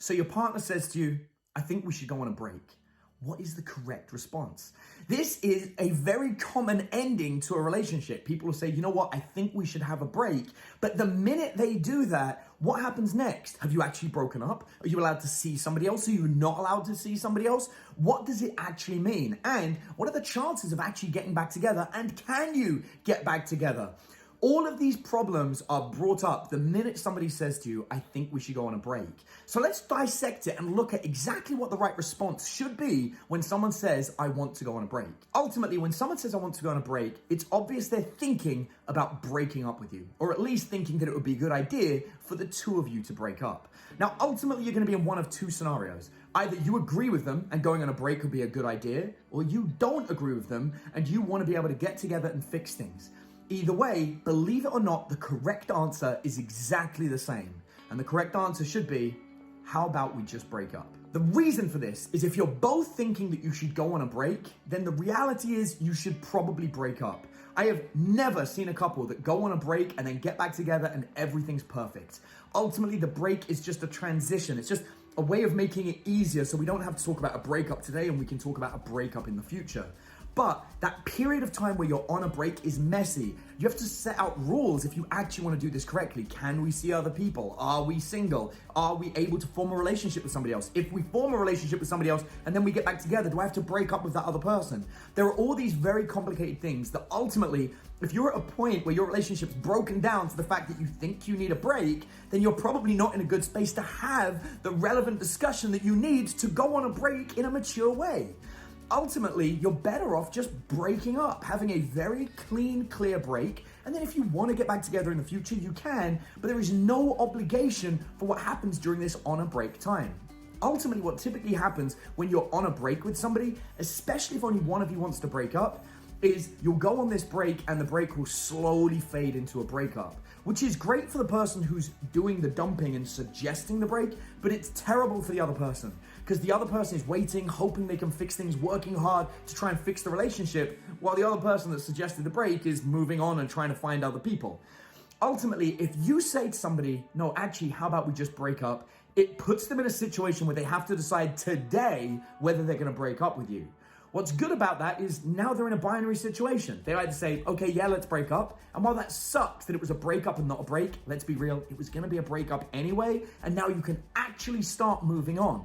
So your partner says to you, I think we should go on a break. What is the correct response? This is a very common ending to a relationship. People will say, you know what, I think we should have a break. But the minute they do that, what happens next? Have you actually broken up? Are you allowed to see somebody else? Are you not allowed to see somebody else? What does it actually mean? And what are the chances of actually getting back together? And can you get back together? All of these problems are brought up the minute somebody says to you, I think we should go on a break. So let's dissect it and look at exactly what the right response should be when someone says, I want to go on a break. Ultimately, when someone says, I want to go on a break, it's obvious they're thinking about breaking up with you, or at least thinking that it would be a good idea for the two of you to break up. Now, ultimately, you're going to be in one of two scenarios. Either you agree with them and going on a break would be a good idea, or you don't agree with them and you want to be able to get together and fix things. Either way, believe it or not, the correct answer is exactly the same. And the correct answer should be, how about we just break up? The reason for this is if you're both thinking that you should go on a break, then the reality is you should probably break up. I have never seen a couple that go on a break and then get back together and everything's perfect. Ultimately, the break is just a transition. It's just a way of making it easier so we don't have to talk about a breakup today and we can talk about a breakup in the future. But that period of time where you're on a break is messy. You have to set out rules if you actually want to do this correctly. Can we see other people? Are we single? Are we able to form a relationship with somebody else? If we form a relationship with somebody else and then we get back together, do I have to break up with that other person? There are all these very complicated things that ultimately, if you're at a point where your relationship's broken down to the fact that you think you need a break, then you're probably not in a good space to have the relevant discussion that you need to go on a break in a mature way. Ultimately, you're better off just breaking up, having a very clean, clear break. And then if you want to get back together in the future, you can, but there is no obligation for what happens during this on a break time. Ultimately, what typically happens when you're on a break with somebody, especially if only one of you wants to break up, is you'll go on this break and the break will slowly fade into a breakup, which is great for the person who's doing the dumping and suggesting the break, but it's terrible for the other person because the other person is waiting, hoping they can fix things, working hard to try and fix the relationship, while the other person that suggested the break is moving on and trying to find other people. Ultimately, if you say to somebody, no, actually, how about we just break up? It puts them in a situation where they have to decide today whether they're going to break up with you. What's good about that is now they're in a binary situation. They either say, okay, yeah, let's break up. And while that sucks that it was a breakup and not a break, let's be real, it was going to be a breakup anyway. And now you can actually start moving on.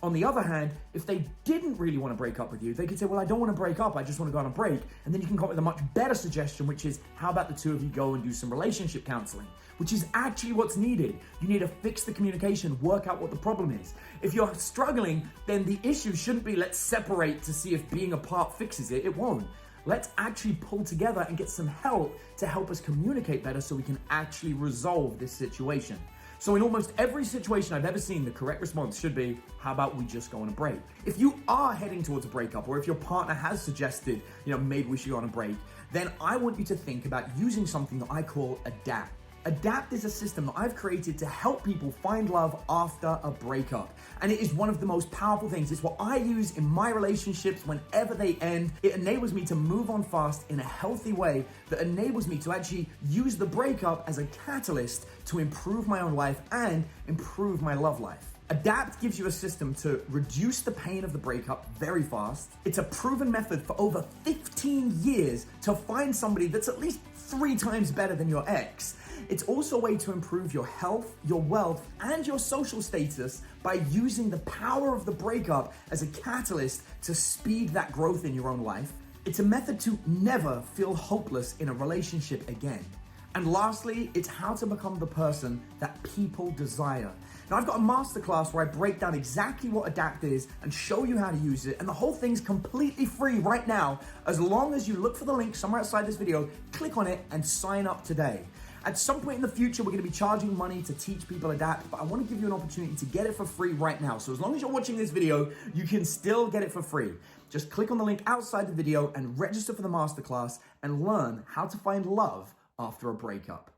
On the other hand, if they didn't really want to break up with you, they could say, well, I don't want to break up. I just want to go on a break. And then you can come up with a much better suggestion, which is how about the two of you go and do some relationship counseling, which is actually what's needed. You need to fix the communication, work out what the problem is. If you're struggling, then the issue shouldn't be let's separate to see if being apart fixes it. It won't. Let's actually pull together and get some help to help us communicate better so we can actually resolve this situation. So in almost every situation I've ever seen, the correct response should be, how about we just go on a break? If you are heading towards a breakup, or if your partner has suggested, maybe we should go on a break, then I want you to think about using something that I call ADAPT. ADAPT is a system that I've created to help people find love after a breakup. And it is one of the most powerful things. It's what I use in my relationships whenever they end. It enables me to move on fast in a healthy way that enables me to actually use the breakup as a catalyst to improve my own life and improve my love life. ADAPT gives you a system to reduce the pain of the breakup very fast. It's a proven method for over 15 years to find somebody that's at least 3 times better than your ex. It's also a way to improve your health, your wealth, and your social status by using the power of the breakup as a catalyst to speed that growth in your own life. It's a method to never feel hopeless in a relationship again. And lastly, it's how to become the person that people desire. Now, I've got a masterclass where I break down exactly what ADAPT is and show you how to use it. And the whole thing's completely free right now, as long as you look for the link somewhere outside this video, click on it and sign up today. At some point in the future, we're going to be charging money to teach people ADAPT, but I want to give you an opportunity to get it for free right now. So as long as you're watching this video, you can still get it for free. Just click on the link outside the video and register for the masterclass and learn how to find love after a breakup.